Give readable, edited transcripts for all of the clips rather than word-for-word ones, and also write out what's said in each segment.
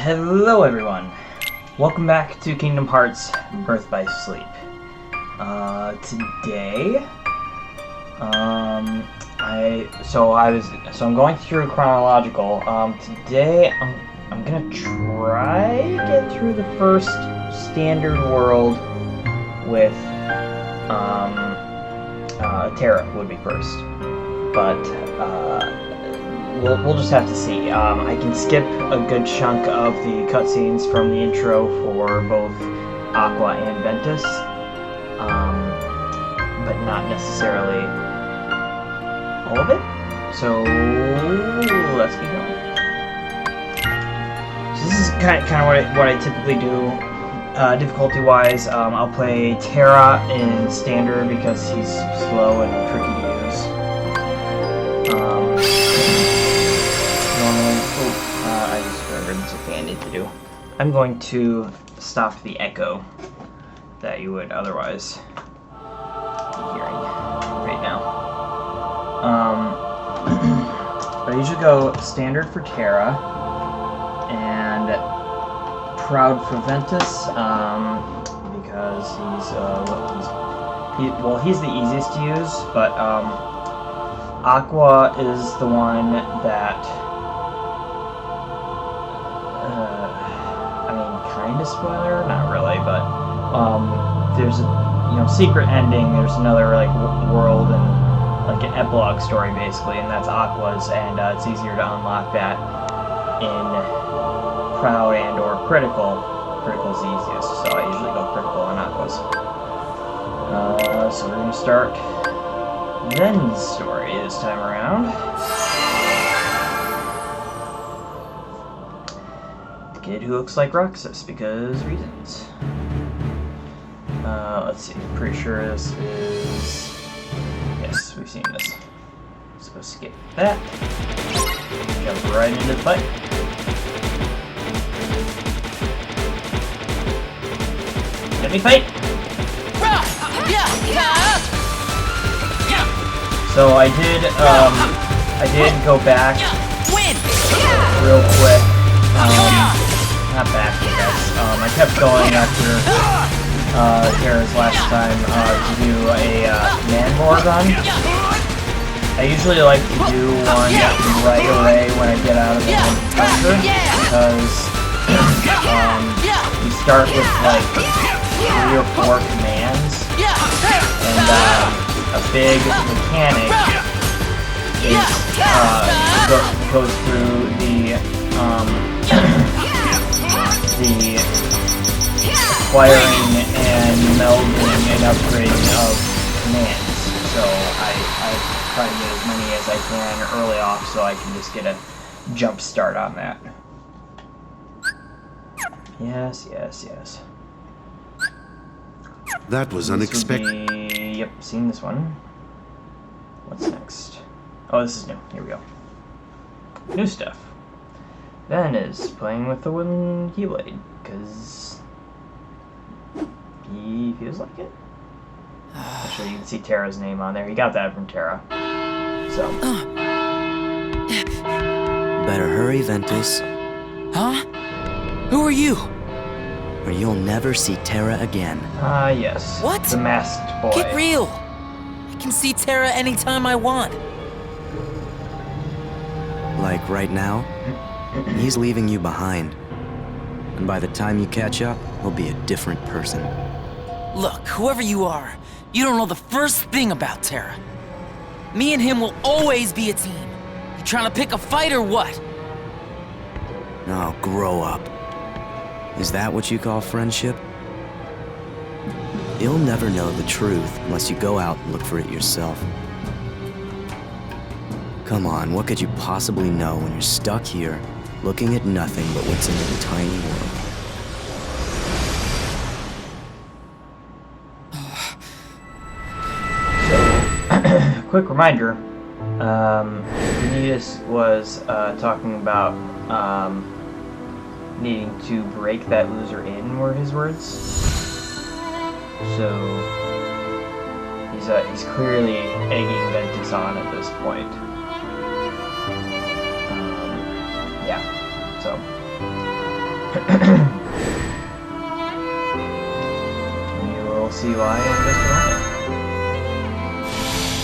Hello everyone! Welcome back to Kingdom Hearts Birth by Sleep. Today, I'm going through chronological. Today I'm gonna try to get through the first standard world with, Terra would be first. But, We'll just have to see. I can skip a good chunk of the cutscenes from the intro for both Aqua and Ventus, but not necessarily all of it. So let's keep going. So this is kind of what I typically do, difficulty-wise. I'll play Terra in standard because he's slow and tricky to use. I just remembered something I need to do. I'm going to stop the echo that you would otherwise be hearing right now. But I usually go standard for Terra and proud for Ventus because he's the easiest to use, but Aqua is the one that kind of spoiler, not really, but there's a secret ending. There's another world and an epilogue story basically, and that's Aqua's, and it's easier to unlock that in proud and or critical. Critical's the easiest, so I usually go critical on Aqua's. So we're gonna start Ven's story this time around. Kid who looks like Roxas because reasons. Let's see, pretty sure this is... Yes, we've seen this. So skip that. Jump right into the fight. Let me fight! So I did go back real quick. Not back, I guess. I kept going after Terra's last time to do a Manmore run. I usually like to do one right away when I get out of the encounter because you start with 3 or 4 commands, and a big mechanic is goes through the acquiring and melding and upgrading of commands. So I try to get as many as I can early off so I can just get a jump start on that. Yes. That was unexpected. Yep, seen this one. What's next? Oh, this is new. Here we go. New stuff. Ben is playing with the wooden keyblade, because he feels like it. Actually, you can see Terra's name on there. He got that from Terra. So. Better hurry, Ventus. Huh? Who are you? Or you'll never see Terra again. Yes. What? The masked boy. Get real! I can see Terra anytime I want. Like right now? He's leaving you behind. And by the time you catch up, he'll be a different person. Look, whoever you are, you don't know the first thing about Terra. Me and him will always be a team. You trying to pick a fight or what? Oh, grow up. Is that what you call friendship? You'll never know the truth unless you go out and look for it yourself. Come on, what could you possibly know when you're stuck here, looking at nothing but what's in your tiny world? So, quick reminder, Benitez was talking about needing to break that loser in, were his words. So, he's clearly egging Ventus on at this point. Yeah, so You will see why in just a moment.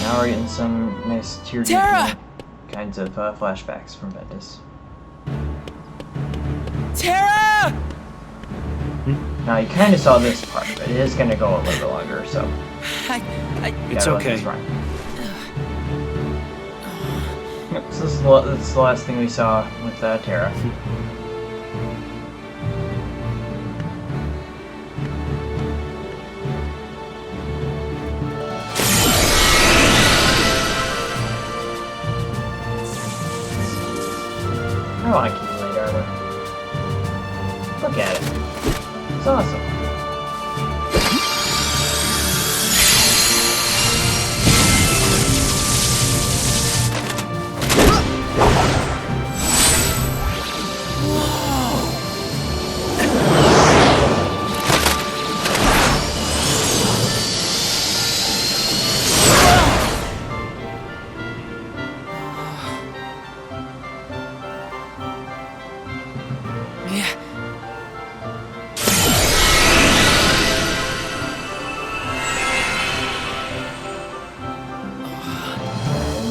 Now we're getting some nice tear-jerking kinds of flashbacks from Ventus. Terra! Now you kind of saw this part, but it is going to go a little bit longer, so It's okay. Yep, so this is the last thing we saw with Terra. I want to keep light armor. Look at it. It's awesome.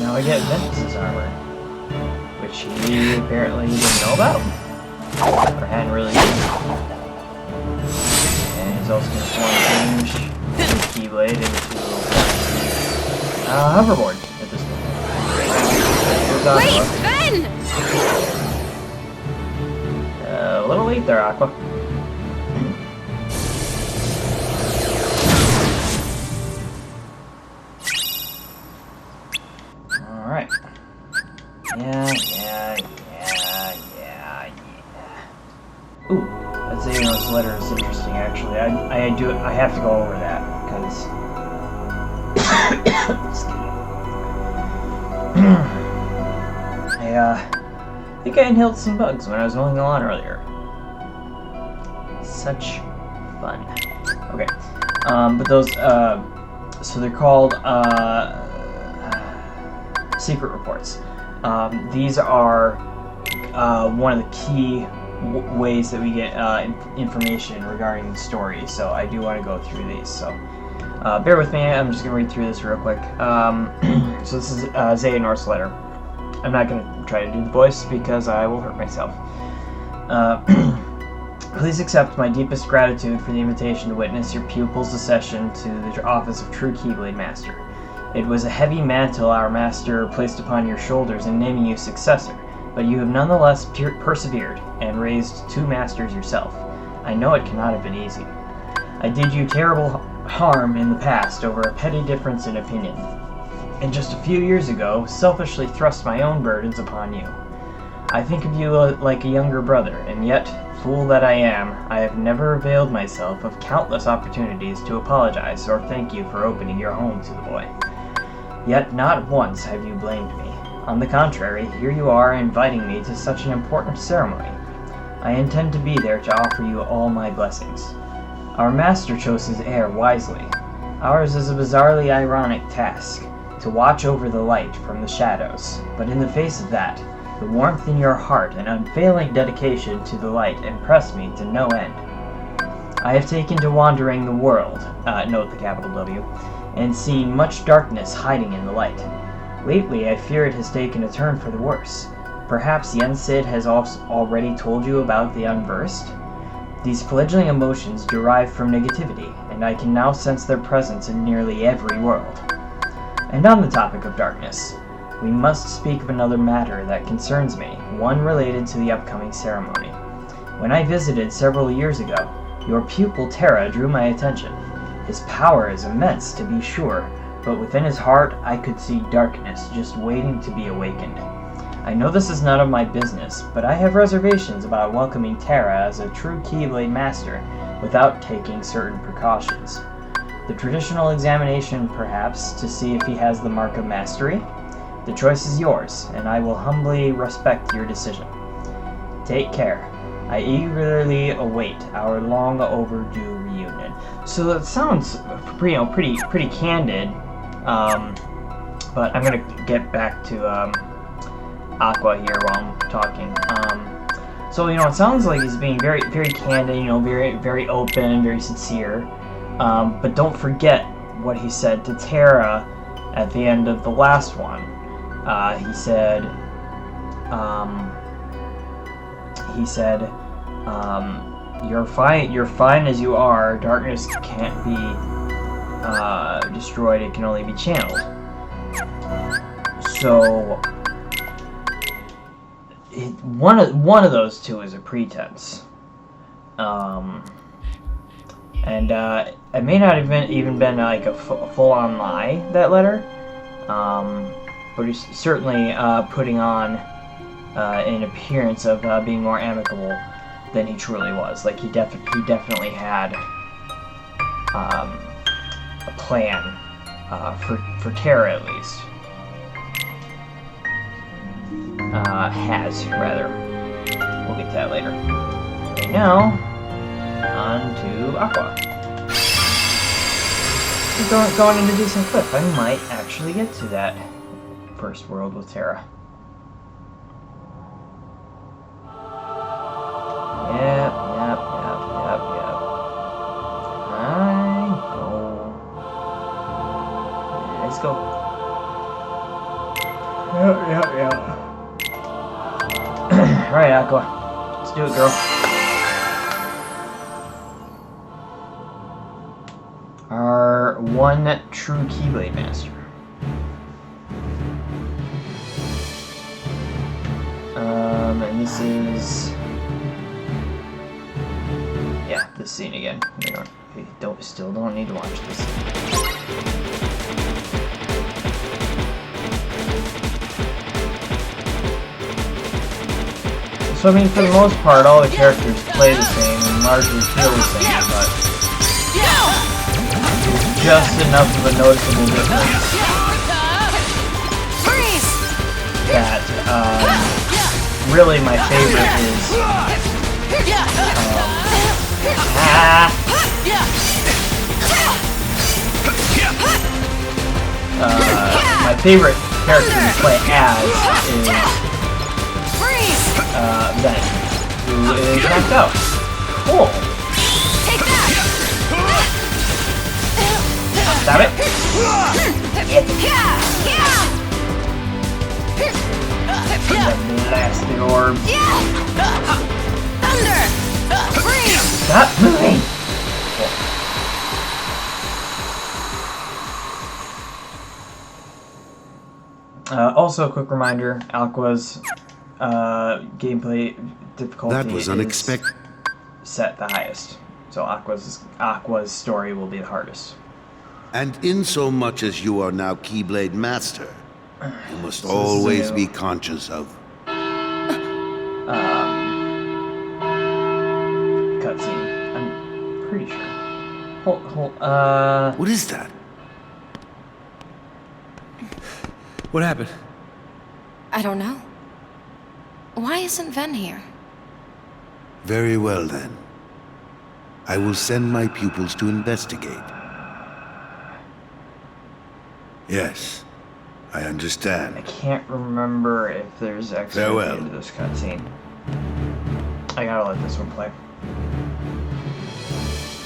Now we get Ventus's armor, which he apparently didn't know about, or hadn't really seen. And he's also going to change the Keyblade into a hoverboard at this point. Wait, Ben! A little late there, Aqua. Alright. Yeah. Ooh, that Xehanor's letter is interesting, actually. I have to go over that, because... I think I inhaled some bugs when I was mowing the lawn earlier. Such fun. Okay. But those, so they're called, secret reports. These are one of the key ways that we get information regarding the story, so I do want to go through these. So bear with me, I'm just going to read through this real quick. So this is Xehanor's letter. I'm not going to try to do the voice because I will hurt myself. Please accept my deepest gratitude for the invitation to witness your pupil's accession to the office of True Keyblade Master. It was a heavy mantle our master placed upon your shoulders in naming you successor, but you have nonetheless persevered and raised 2 masters yourself. I know it cannot have been easy. I did you terrible harm in the past over a petty difference in opinion, and just a few years ago selfishly thrust my own burdens upon you. I think of you like a younger brother, and yet, fool that I am, I have never availed myself of countless opportunities to apologize or thank you for opening your home to the boy. Yet not once have you blamed me. On the contrary, here you are inviting me to such an important ceremony. I intend to be there to offer you all my blessings. Our master chose his heir wisely. Ours is a bizarrely ironic task, to watch over the light from the shadows, but in the face of that, the warmth in your heart and unfailing dedication to the light impress me to no end. I have taken to wandering the world, note the capital W, and seen much darkness hiding in the light. Lately, I fear it has taken a turn for the worse. Perhaps Yensid has already told you about the unversed? These fledgling emotions derive from negativity, and I can now sense their presence in nearly every world. And on the topic of darkness, we must speak of another matter that concerns me, one related to the upcoming ceremony. When I visited several years ago, your pupil Terra drew my attention. His power is immense, to be sure, but within his heart I could see darkness just waiting to be awakened. I know this is none of my business, but I have reservations about welcoming Terra as a true Keyblade Master without taking certain precautions. The traditional examination, perhaps, to see if he has the mark of mastery? The choice is yours, and I will humbly respect your decision. Take care. I eagerly await our long overdue reunion. So that sounds pretty candid, but I'm gonna get back to Aqua here while I'm talking. So, you know, it sounds like he's being very, very candid, you know, very, very open, very sincere. But don't forget what he said to Terra at the end of the last one. He said, you're fine as you are. Darkness can't be destroyed. It can only be channeled. So one of those two is a pretense. And it may not have even been like a full-on lie, that letter. But he's certainly putting on an appearance of being more amicable than he truly was. Like he definitely had a plan for Terra, at least. Has rather. We'll get to that later. Okay, now on to Aqua. Going into Decent Cliff, I might actually get to that first world with Terra. Yep. I know. Let's go. Yep. Alright, Aqua. Let's do it, girl. Our one true Keyblade Master. And this is... yeah, this scene again. We still don't need to watch this. So I mean, for the most part, all the characters play the same and largely feel the same, but there's just enough of a noticeable difference that really my favorite is my favorite character to play as is Ben, who is knocked out. Cool. Take that. Stop it. Blasted orb. Thunder. Freeze. Stop moving. Also, a quick reminder: Aqua's gameplay difficulty That was unexpected. Set the highest, so Aqua's story will be the hardest. And in so much as you are now Keyblade Master, you must always be conscious of cutscene. I'm pretty sure. Hold. What is that? What happened? I don't know. Why isn't Ven here? Very well then. I will send my pupils to investigate. Yes, I understand. I can't remember if there's actually Farewell. the end of this cutscene. I gotta let this one play.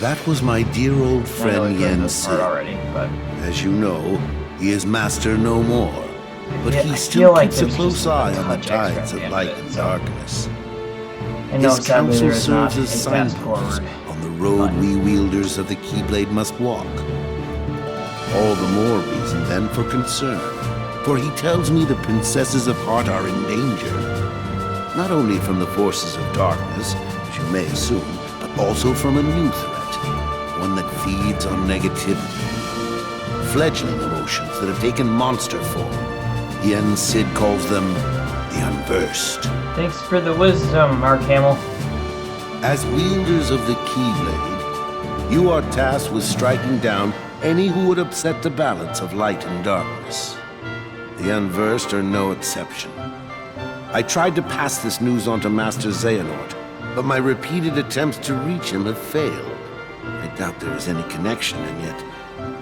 That was my dear old I know friend we've done Yen this part Sid. already, but As you know, he is master no more. But Yeah, he I still feel like keeps a there's close just a eye on the touch extra tides at the of end light of it, and so- darkness. I know His sadly counsel there is not serves a as fast signpost forward. on the road But- we wielders of the Keyblade must walk. All the more reason then for concern, for he tells me the princesses of heart are in danger, not only from the forces of darkness, as you may assume, but also from a new threat, one that feeds on negativity. Fledgling emotions that have taken monster form. Yen Sid calls them the Unversed. Thanks for the wisdom, Mark Hamill. As wielders of the Keyblade, you are tasked with striking down any who would upset the balance of light and darkness. The Unversed are no exception. I tried to pass this news on to Master Xehanort, but my repeated attempts to reach him have failed. I doubt there is any connection, and yet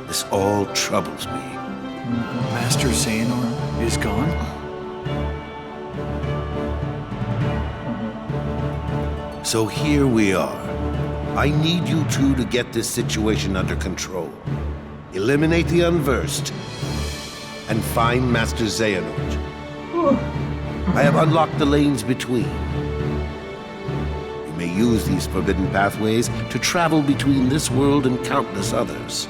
this all troubles me. Master Xehanort is gone? So here we are. I need you two to get this situation under control. Eliminate the unversed, and find Master Xehanort. I have unlocked the lanes between. You may use these forbidden pathways to travel between this world and countless others.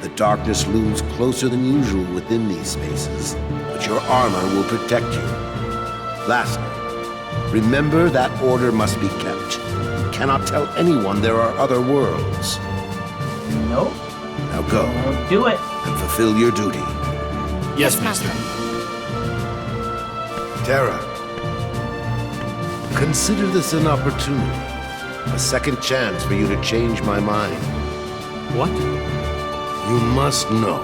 The darkness looms closer than usual within these spaces, but your armor will protect you. Lastly, remember that order must be kept. You cannot tell anyone there are other worlds. Nope. Now go Won't do it. and fulfill your duty. Yes, Master. Terra, consider this an opportunity. A second chance for you to change my mind. What? You must know,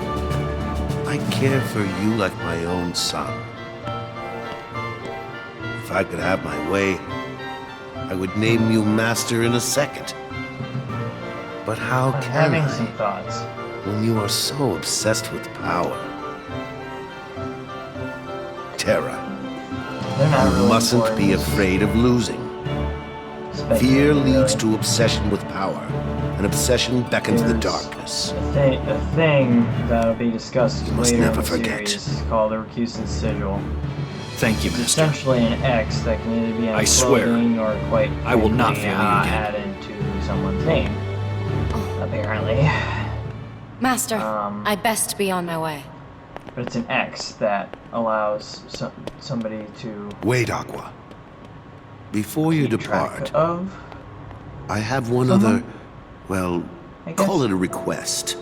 I care for you like my own son. If I could have my way, I would name you Master in a second. But how I'm can having I, some thoughts. when you are so obsessed with power? Terra, They're not you really mustn't important. be afraid of losing. Fear leads to obsession with power, and obsession beckons the darkness. A thing that'll be discussed You must later never in the forget. series called the Recusant Sigil. Thank you, It's Master. essentially an X that can either be on I swear, clothing or quite I will not frequently, fail you again. added to someone's name. Apparently. Master, Um, I best be on my way. But it's an X that allows somebody to Wait, Aqua. Before you keep track depart, of. I have one Someone? other, well, I guess. call it a request.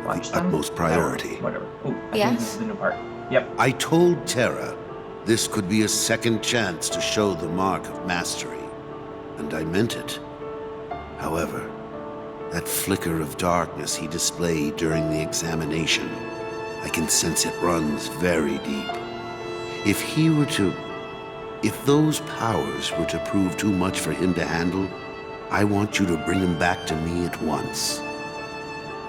Watch The them. utmost priority. Oh, whatever. Ooh, I think Yes? this is the new part. Yep. I told Terra this could be a second chance to show the mark of mastery, and I meant it. However, that flicker of darkness he displayed during the examination, I can sense it runs very deep. If those powers were to prove too much for him to handle, I want you to bring him back to me at once.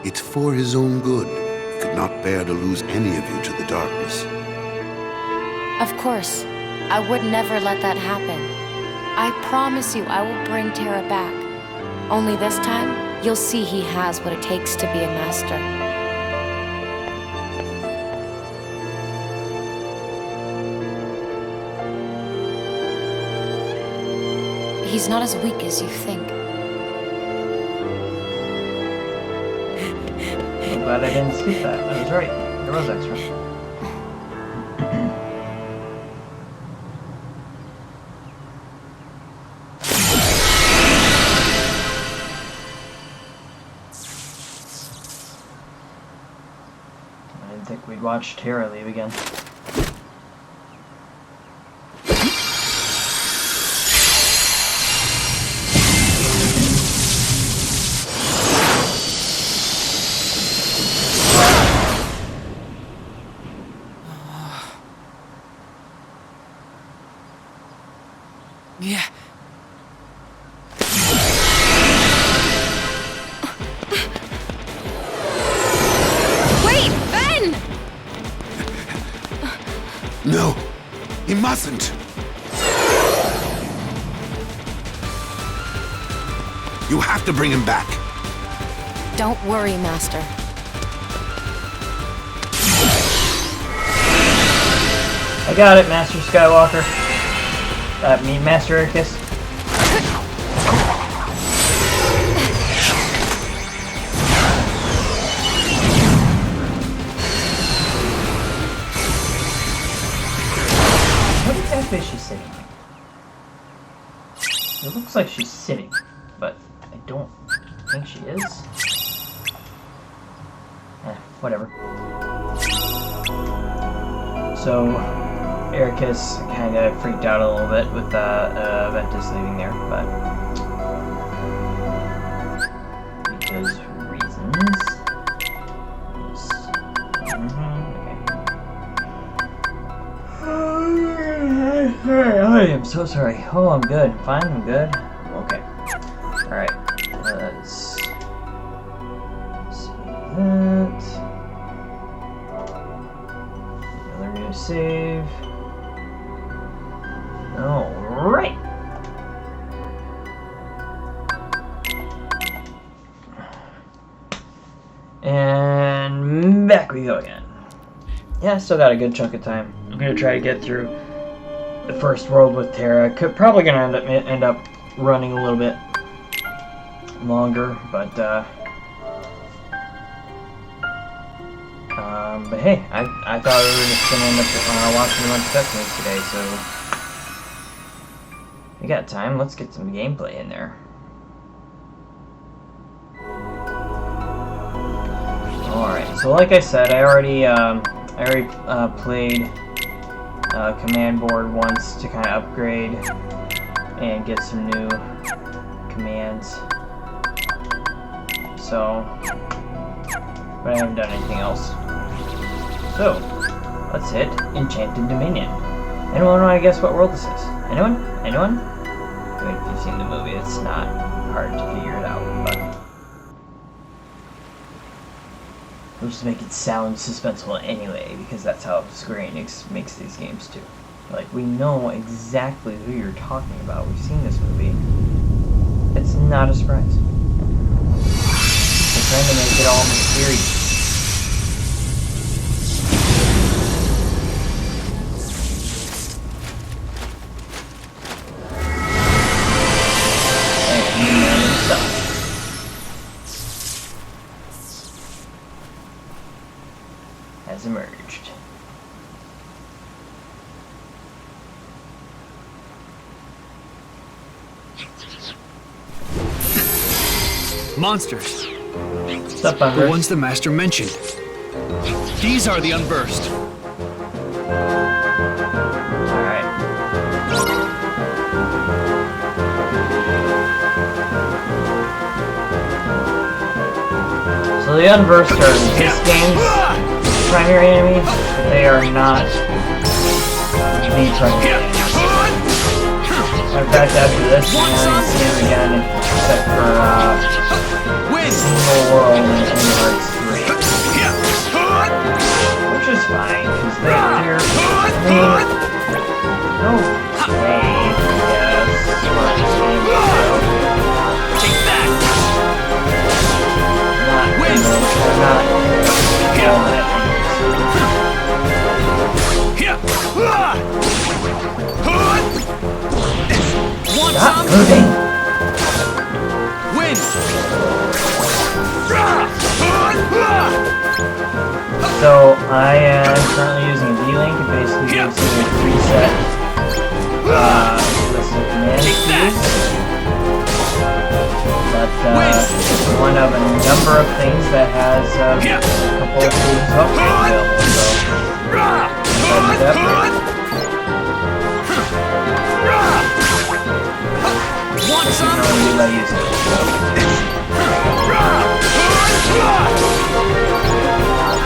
It's for his own good. I could not bear to lose any of you to the darkness. Of course, I would never let that happen. I promise you I will bring Terra back. Only this time, you'll see he has what it takes to be a master. He's not as weak as you think. I'm glad I didn't skip that. I was right. There was extra. I didn't think we'd watch Terra leave again. Yeah. Wait, Ben! No, he mustn't. You have to bring him back. Don't worry, Master. I got it, Master Skywalker. Master Ericus. What exactly is she sitting like? It looks like she's sitting, but I don't think she is. Whatever. So, Ericus kind of freaked out a little bit with Ventus leaving there, but because reasons. Okay. I am so sorry. Oh, I'm good. I'm fine. I'm good. Okay. All right. Let's see that. Another new save. Alright. Yeah, I still got a good chunk of time. I'm gonna try to get through the first world with Terra. Probably gonna end up running a little bit longer, but hey, I thought we were just gonna end up watching a bunch of cutscenes today, so we got time. Let's get some gameplay in there. All right, so like I said, I already played Command Board once to kind of upgrade and get some new commands. So, but I haven't done anything else. So, let's hit Enchanted Dominion. Anyone want to guess what world this is? Anyone? Anyone? I mean, if you've seen the movie, it's not hard to figure it out, but we'll just make it sound suspenseful anyway, because that's how Square Enix makes these games too. Like, we know exactly who you're talking about. We've seen this movie. It's not a surprise. They're trying to make it all mysterious. Has emerged. Monsters. What's up, The Unversed? ones the Master mentioned. These are the Unversed. Alright. So the Unversed are this game's primary enemies, but they are not the primary enemies. In fact, after this, you're not going to see them again except for Single World and Kingdom Hearts 3. Which is fine, because they're okay, yes, as far as games go. Take that! Not all that Want Stop some? moving! Win! So, I am currently using a D-Link. It basically gives you a preset list of commands to use. But it's one of a number of things that has a couple of tools available. Want So, some? you by using it.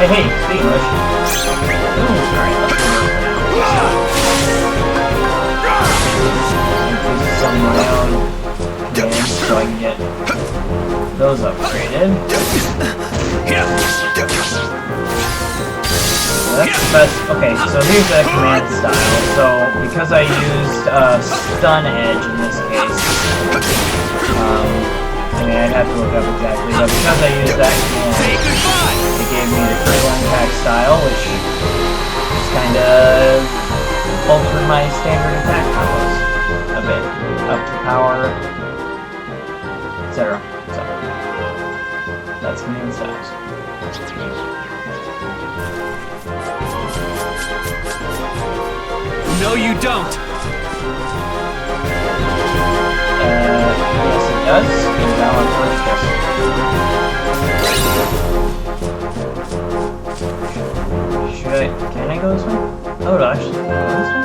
Hey, speak English. Alright, let's use some of my own commands so I can get those upgraded. That's the best. Okay, so here's the command style. So, because I used Stun Edge in this case, I mean, I'd have to look up exactly, but because I used that command, it gave me the critical impact style, which just kind of altered my standard attack combos a bit. Up to power, etc. So, that's command styles. No, you don't. Yes, it does. Because now I'm first guessing. Should I? Can I go this way? Oh, it'll actually go this way?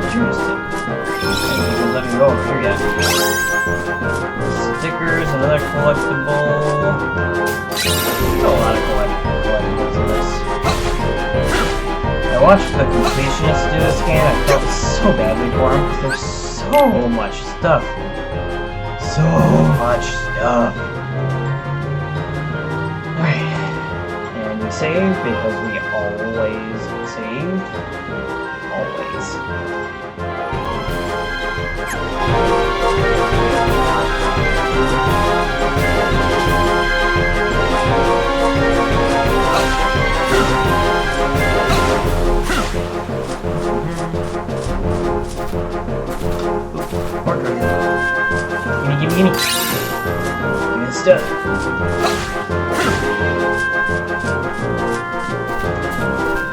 Interesting. It let me go over here yet. Stickers, another collectible. There's a lot of collectibles in this. I watched the completionist do this game. I felt so badly for him because there's so much stuff. So much stuff. Alright. And we save because we always save. Always. Understood.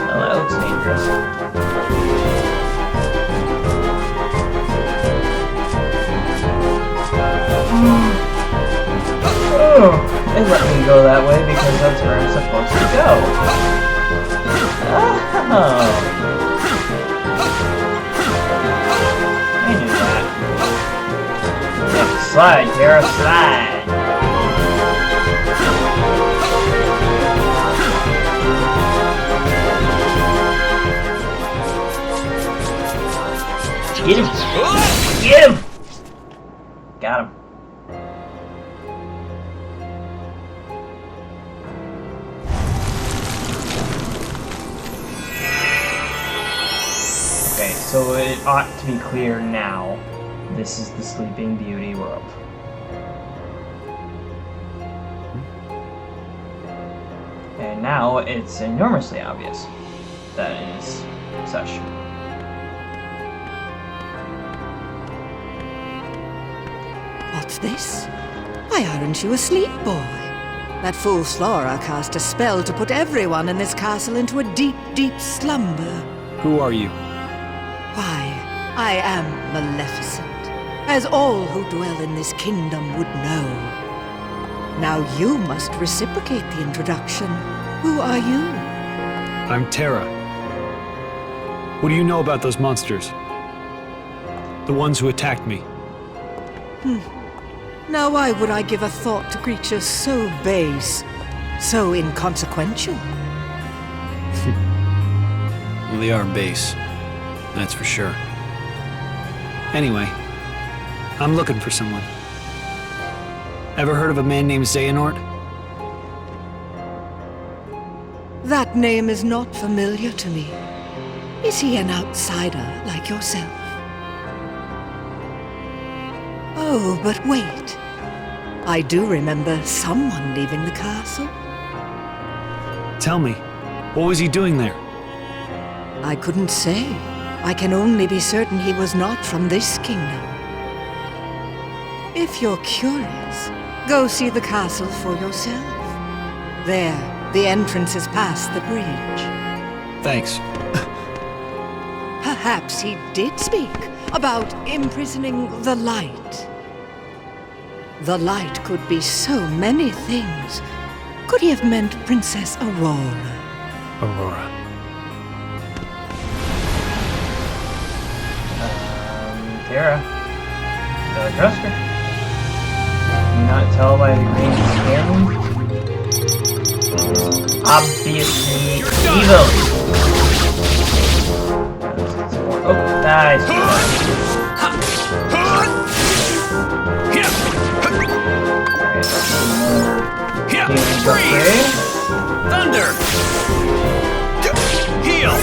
Oh, that looks dangerous. Oh, they let me go that way because that's where I'm supposed to go. Oh. I knew that. Yep, slide, Terra, slide. Get him! Get him! Got him. Okay, so it ought to be clear now. This is the Sleeping Beauty world. And now it's enormously obvious that it is such. What's this? Why aren't you asleep, boy? That fool Flora cast a spell to put everyone in this castle into a deep, deep slumber. Who are you? Why, I am Maleficent, as all who dwell in this kingdom would know. Now you must reciprocate the introduction. Who are you? I'm Terra. What do you know about those monsters? The ones who attacked me. Now why would I give a thought to creatures so base, so inconsequential? Well, they are base. That's for sure. Anyway, I'm looking for someone. Ever heard of a man named Xehanort? That name is not familiar to me. Is he an outsider like yourself? Oh, but wait. I do remember someone leaving the castle. Tell me, what was he doing there? I couldn't say. I can only be certain he was not from this kingdom. If you're curious, go see the castle for yourself. There, the entrance is past the bridge. Thanks. Perhaps he did speak about imprisoning the light. The light could be so many things. Could he have meant Princess Aurora? Aurora. Terra. Do I trust her? Can you not tell by the green skin? Obviously evil. Oh, nice. Freeze! Thunder! Heal!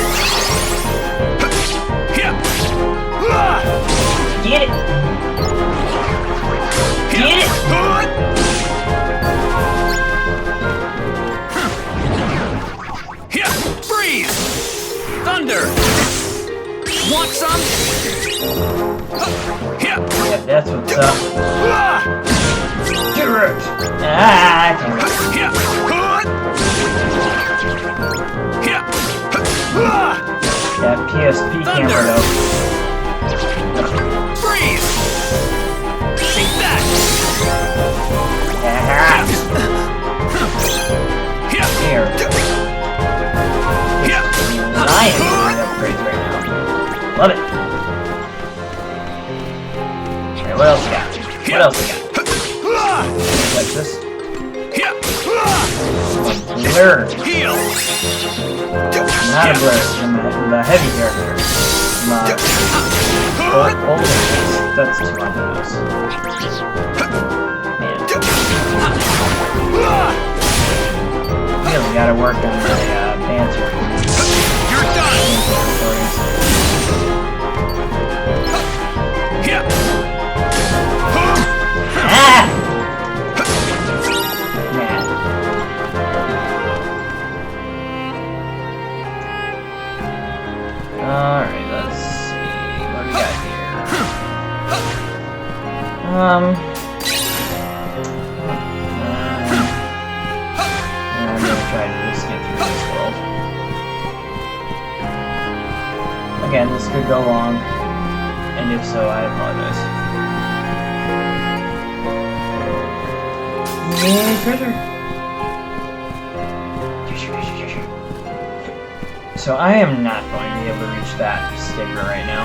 Get it! Get it! Freeze! Thunder! Want some? Yep, that's what's up. Get it! I can't wait. That PSP camera though. Freeze! Take that! Here. Lion upgrades right now. Love it. Alright, what else we got? What else we got? Like this. Blur. Heal! Not a blur. I'm the heavy character. That's too on the nose. Really gotta work on my banter. You're done! Ah! Alright, let's see. What do we got here? Again, this could go long, and if so, I apologize. Yay, treasure! So I am not going to be able to reach that sticker right now.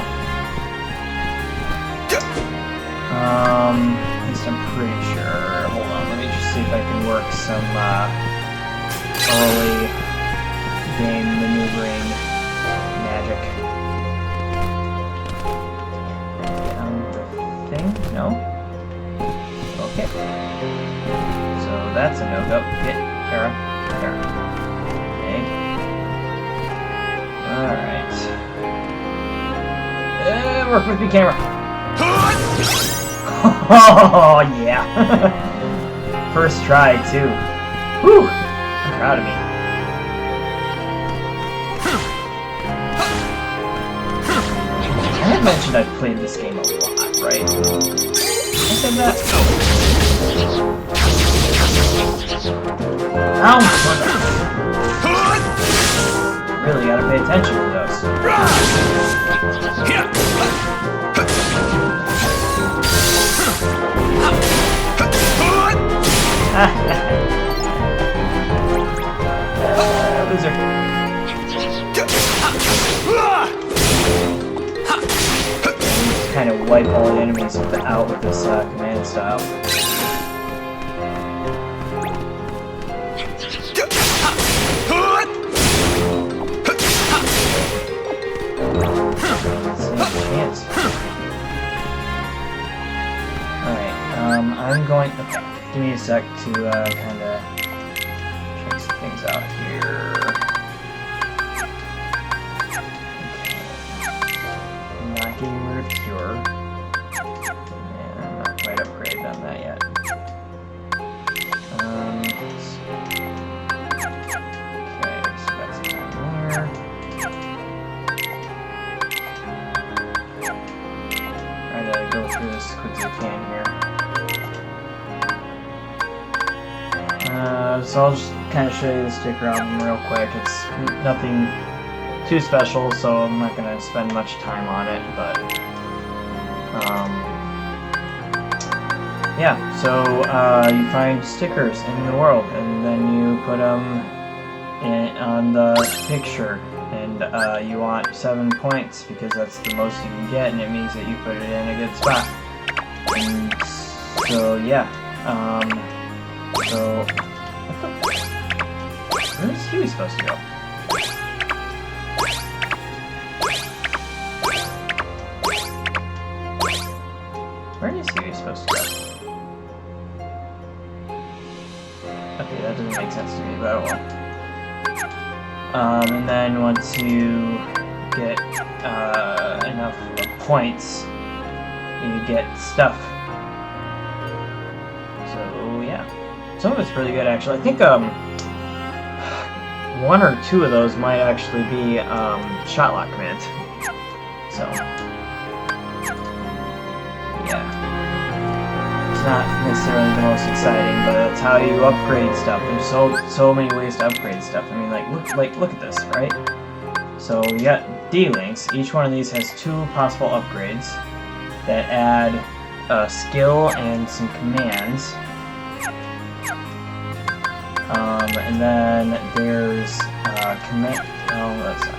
At least I'm pretty sure. Hold on, let me just see if I can work some early game maneuvering magic. The thing? No? Okay. So that's a no-go. Get Terra. Terra. Okay. Alright. Work with me, camera. Oh, yeah. First try, too. Whew. I'm proud of me. I had mentioned I've played this game a lot, right? I said that. Ow! Really gotta pay attention to those. Loser. Kind of wipe all the enemies out with this command style. Alright, I'm going to... Give me a sec to kind of check some things out here. Okay. I'm not getting rid of Cure. And I'm not quite upgraded on that yet. Okay, so that's down there. Trying to go through this as quick as I can here. So I'll just kind of show you the sticker album real quick. It's nothing too special, so I'm not going to spend much time on it, but yeah, so you find stickers in the world, and then you put them on the picture, and you want 7 points, because that's the most you can get, and it means that you put it in a good spot. And so yeah, so where is Huey supposed to go? Where is Huey supposed to go? Okay, that doesn't make sense to me, but oh well. And then once you get enough points, you get stuff. So yeah, some of it's pretty good actually. I think 1 or 2 of those might actually be shot lock commands. So yeah, it's not necessarily the most exciting, but that's how you upgrade stuff. There's so many ways to upgrade stuff. I mean, look at this, right? So you got D-links. Each one of these has 2 possible upgrades that add a skill and some commands. And then there's command. Oh, that's not.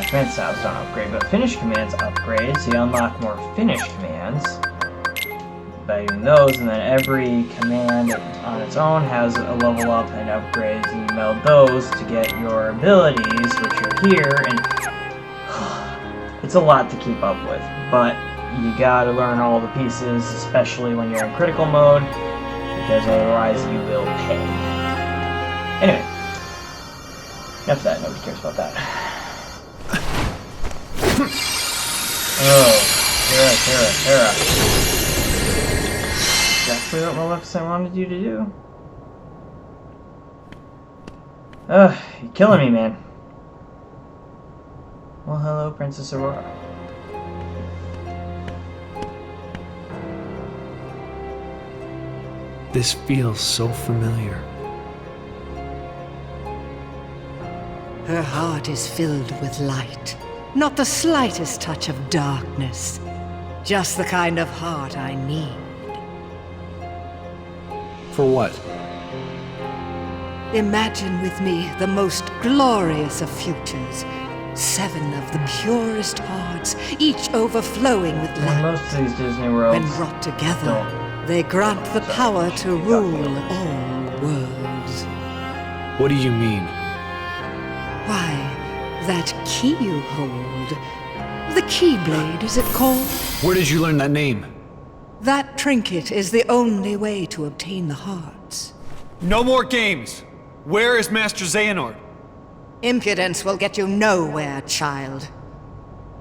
Command styles don't upgrade, but finish commands upgrade. So you unlock more finish commands by doing those, and then every command on its own has a level up and upgrades, and you meld those to get your abilities, which are here. And it's a lot to keep up with, but you gotta learn all the pieces, especially when you're in critical mode, because otherwise you will pay. Anyway, enough of that, nobody cares about that. Oh, Terra. Exactly what Maleficent wanted you to do. Ugh, you're killing me, man. Well, hello, Princess Aurora. This feels so familiar. Her heart is filled with light. Not the slightest touch of darkness. Just the kind of heart I need. For what? Imagine with me the most glorious of futures. 7 of the purest hearts, each overflowing with In light. most of these Disney worlds, When brought together, don't. they grant the power to rule all worlds. What do you mean? Why, that key you hold, the Keyblade, is it called? Where did you learn that name? That trinket is the only way to obtain the hearts. No more games! Where is Master Xehanort? Impudence will get you nowhere, child.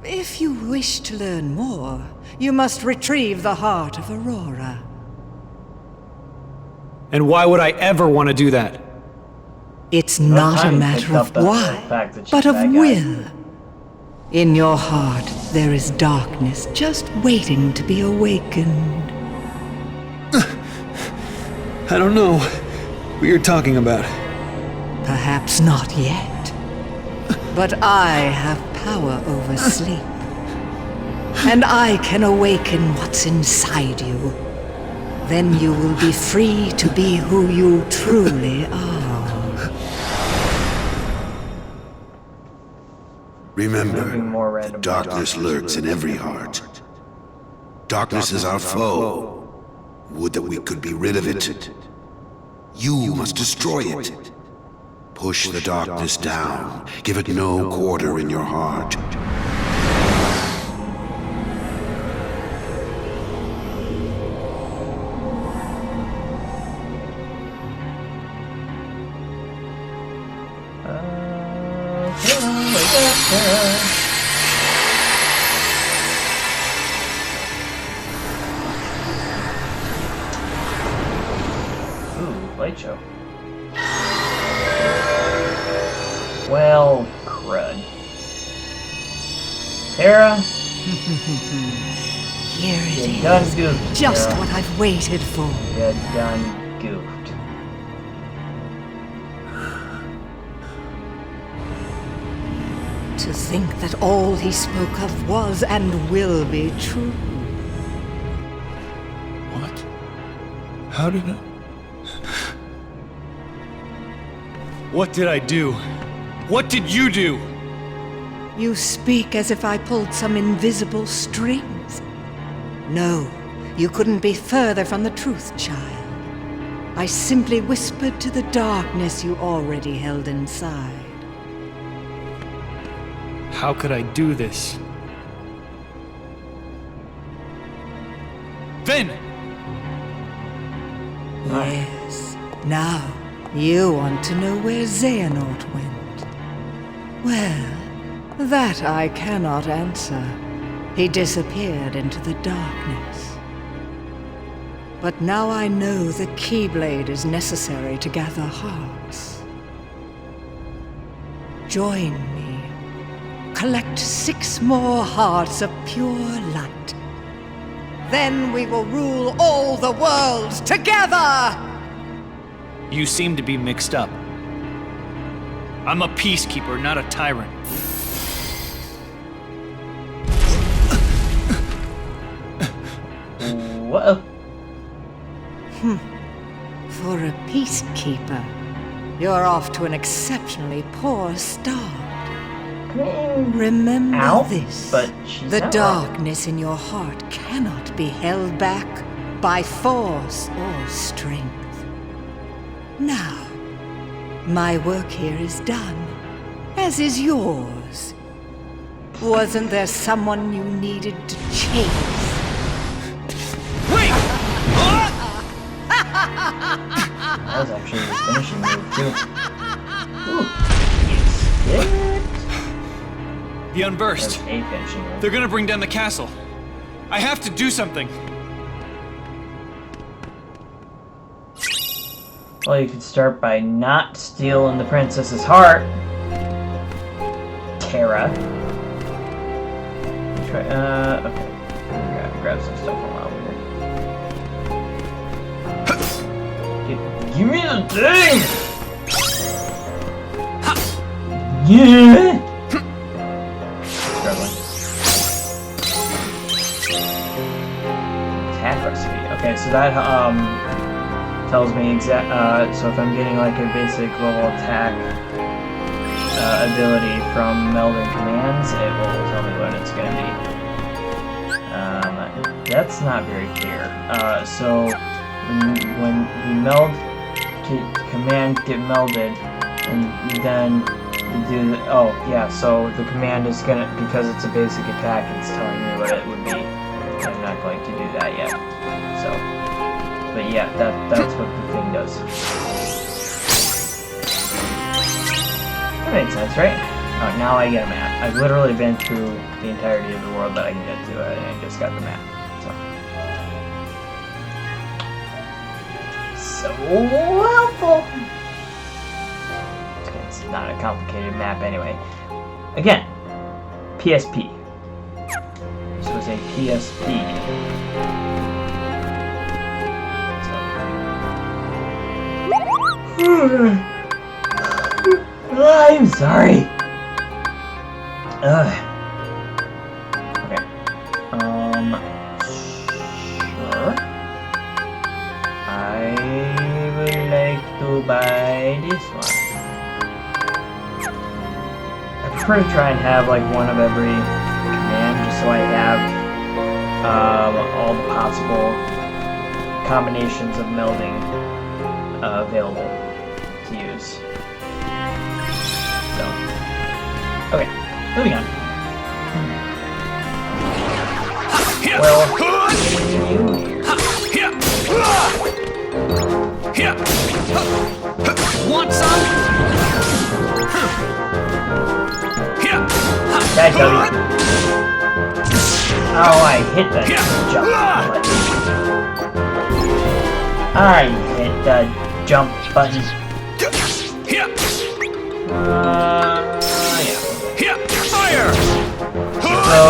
If you wish to learn more, you must retrieve the heart of Aurora. And why would I ever want to do that? It's not a time matter picked up of the why, fact that she's but of that guy. will. In your heart, there is darkness just waiting to be awakened. I don't know what you're talking about. Perhaps not yet. But I have power over sleep. And I can awaken what's inside you. Then you will be free to be who you truly are. Remember, Moving more random darkness lurks in every heart. Darkness is our foe. Would that we could be rid of it. You must destroy it. Push the darkness down. Give it no quarter in your heart. Ooh, light show. Well, crud. Terra, Here it you done is. goofed. Just Terra. what I've waited for. You done goofed. To think that all he spoke of was and will be true. What? How did I... What did I do? What did you do? You speak as if I pulled some invisible strings. No, you couldn't be further from the truth, child. I simply whispered to the darkness you already held inside. How could I do this? Then! Yes. Now, you want to know where Xehanort went. Well, that I cannot answer. He disappeared into the darkness. But now I know the Keyblade is necessary to gather hearts. Join me. Collect 6 more hearts of pure light. Then we will rule all the worlds together! You seem to be mixed up. I'm a peacekeeper, not a tyrant. Whoa. For a peacekeeper, you're off to an exceptionally poor start. Remember Ow, this. but she's The not wrong. darkness in your heart cannot be held back by force or strength. Now, my work here is done, as is yours. Wasn't there someone you needed to chase? Wait! That was actually his finishing move, too. Ooh. Yes. The That was Unversed. a finishing move. They're gonna bring down the castle. I have to do something. Well, you could start by not stealing the princess's heart. Terra. Try, okay. Grab some stuff from over here. Give me the thing! Yeah. Struggling. Attack recipe. Okay, so that tells me so if I'm getting like a basic level attack ability from melding commands, it will tell me what it's gonna be. That's not very clear. So when you meld command get melded, and then you do the, oh yeah, so the command is gonna, because it's a basic attack, it's telling me what it would be. I'm not going to do that yet. So, but yeah, that's what the thing does. That makes sense, right? Oh, now I get a map. I've literally been through the entirety of the world that I can get to, and I just got the map. So helpful! Okay, it's not a complicated map anyway. Again, PSP. This was a PSP. I'm sorry. Okay. Sure. I would like to buy this one. I prefer to try and have like one of every command, just so I have all the possible combinations of melding available to use. So, okay, moving on. Well, Want some? Okay, Toby. Oh, I hit the jump button. I hit the jump button. Yeah. Fire! So,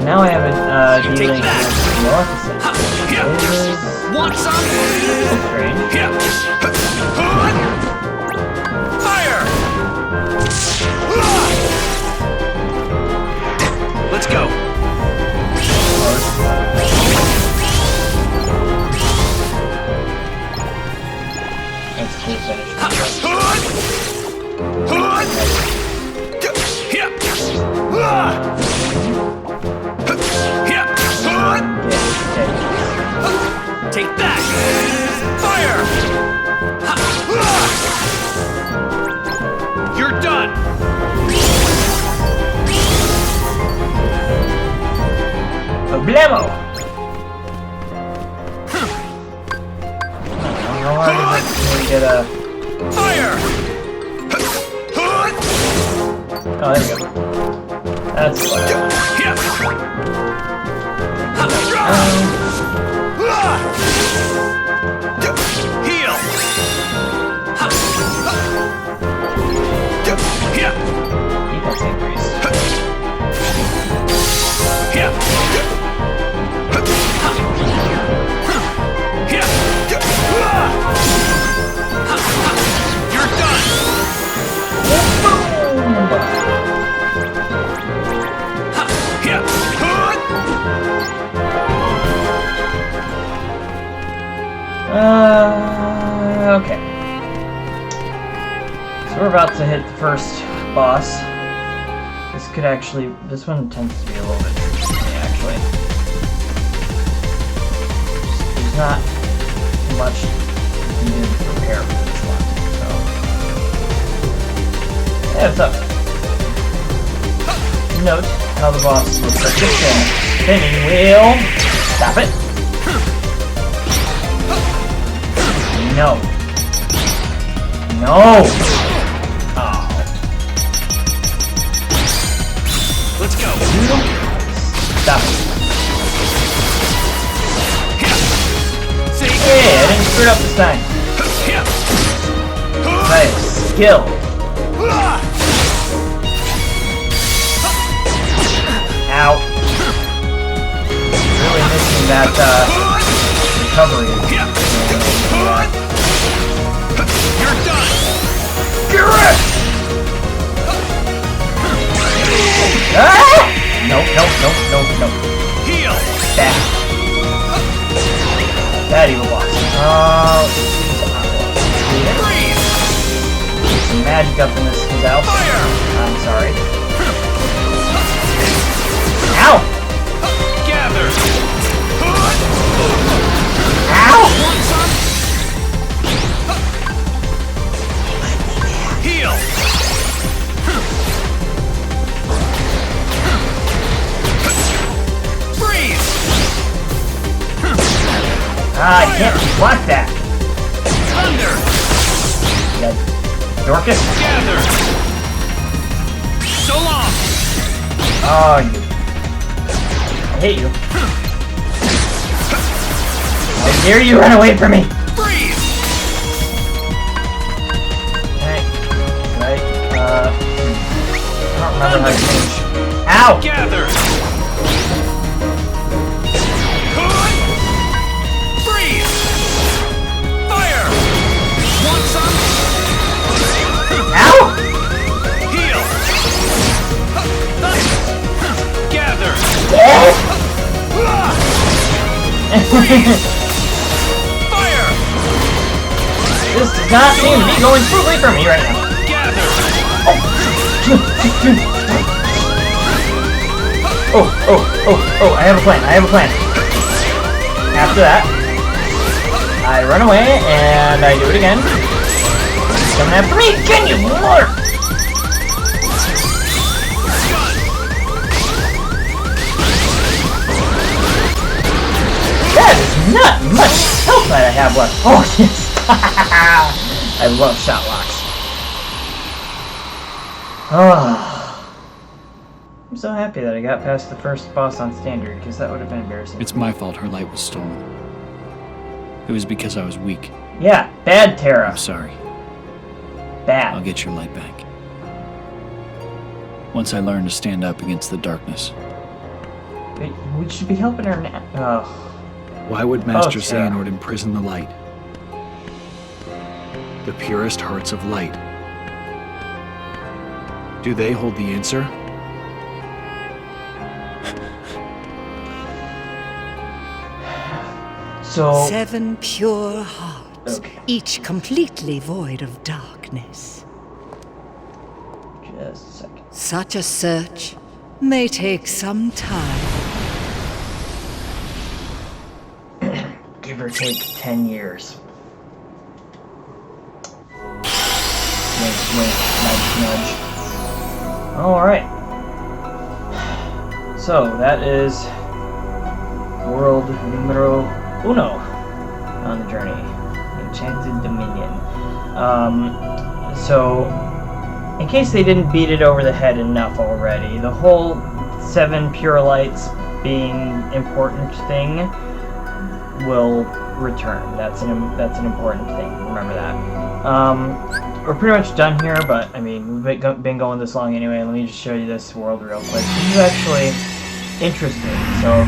now I have a dealing with Maleficent. Want some? Strange. Fire! Let's go. That's a cool finish. Take that! Fire! You're done! Problemo! How hard is it to get a... Fire! Oh, there we go. That's what I want. Heal! Defense increase. You're done! Okay. So we're about to hit the first boss. This one tends to be a little bit tricky for me, actually. There's not much needed to prepare for this one, so... Yeah, what's up? Note how the boss looks like this spinning wheel. Stop it. No. No! Oh. Let's go. Stop it. Say Hey, I didn't screw it up this time. Nice. Skill. Ow. Really missing that, recovery. You're done. Get wrecked! No, no, no, no, no. Heal! Bad. Bad evil boss. Freeze! Some magic up in his house. Fire! I'm sorry. Ow! Gather! Ow! Heal! Freeze! Ah, I can't block that. Thunder! Yeah. Dorcas? Gather! So long! Oh, you. I hate you. How dare you run away from me? Freeze! Right. Right. I don't remember how to change. Ow! Gather! Freeze! Fire! Want some? Ow! Heal! Gather! Fire! This does not seem to be going smoothly for me right now. Gather! Oh, I have a plan, I have a plan. After that, I run away and I do it again. He's coming after me, can you more? That is not much health that I have left. Oh, yes. I love shot locks. Oh. I'm so happy that I got past the first boss on standard, because that would have been embarrassing. It's my fault her light was stolen. It was because I was weak. Yeah, bad Terra. I'm sorry. Bad. I'll get your light back. Once I learn to stand up against the darkness. Wait, we should be helping her now. Oh. Why would Master Terra. Xehanort imprison the light? The purest hearts of light. Do they hold the answer? So... 7 pure hearts, Okay. each completely void of darkness. Just a second. Such a search may take some time. Give or take 10 years. Wink, wink, nudge, nudge. Alright. So, that is world numero uno on the journey. Enchanted Dominion. So, in case they didn't beat it over the head enough already, the whole 7 pure lights being important thing will return. That's an important thing. Remember that. We're pretty much done here, but I mean, we've been going this long anyway. Let me just show you this world real quick. This is actually interesting. So,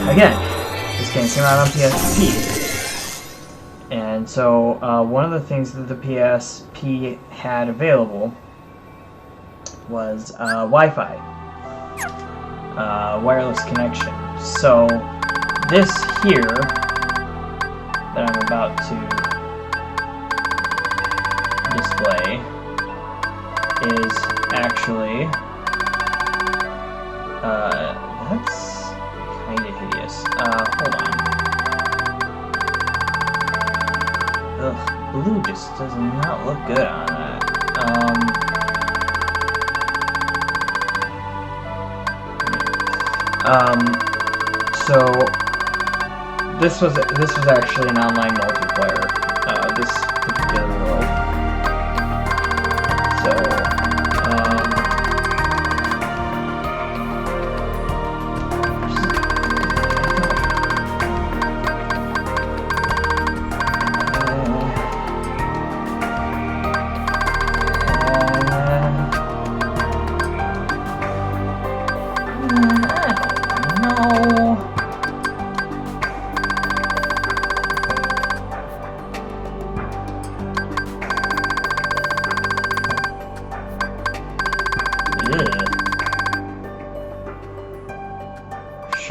again, this game came out on PSP, and so one of the things that the PSP had available was Wi-Fi, wireless connection. So this here that I'm about to display is actually that's kind of hideous. Hold on. Ugh, blue just does not look good on that. So this was actually an online multiplayer. This particular world. So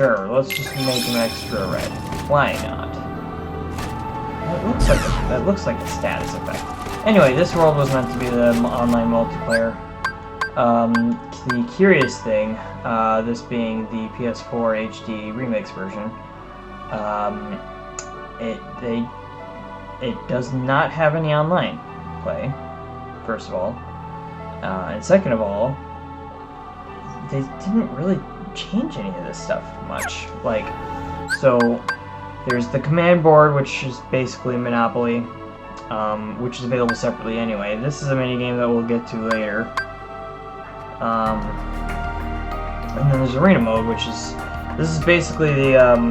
Sure, let's just make him extra red. Why not? That looks like a status effect. Anyway, this world was meant to be the online multiplayer. The curious thing, this being the PS4 HD remix version, it does not have any online play, first of all. And second of all, they didn't really change any of this stuff much. Like, so there's the command board, which is basically Monopoly, which is available separately anyway. This is a minigame that we'll get to later. And then there's arena mode, which is, this is basically the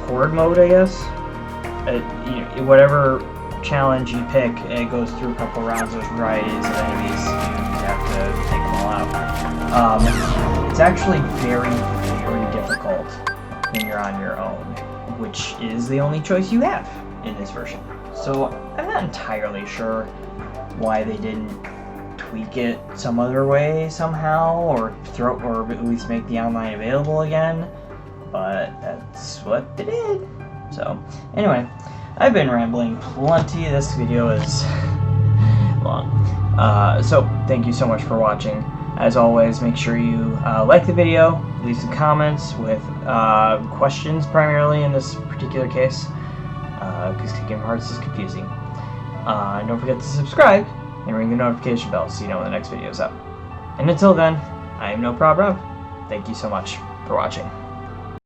horde mode, I guess. Whatever challenge you pick, it goes through a couple rounds. There's varieties of enemies. You have to take them all out. It's actually very, very difficult when you're on your own, which is the only choice you have in this version. So I'm not entirely sure why they didn't tweak it some other way somehow, or at least make the online available again. But that's what they did. So anyway, I've been rambling plenty. This video is long. So thank you so much for watching. As always, make sure you like the video, leave some comments with questions primarily in this particular case, because Kingdom Hearts is confusing. And don't forget to subscribe and ring the notification bell so you know when the next video is up. And until then, I am No Prob Rob. Thank you so much for watching.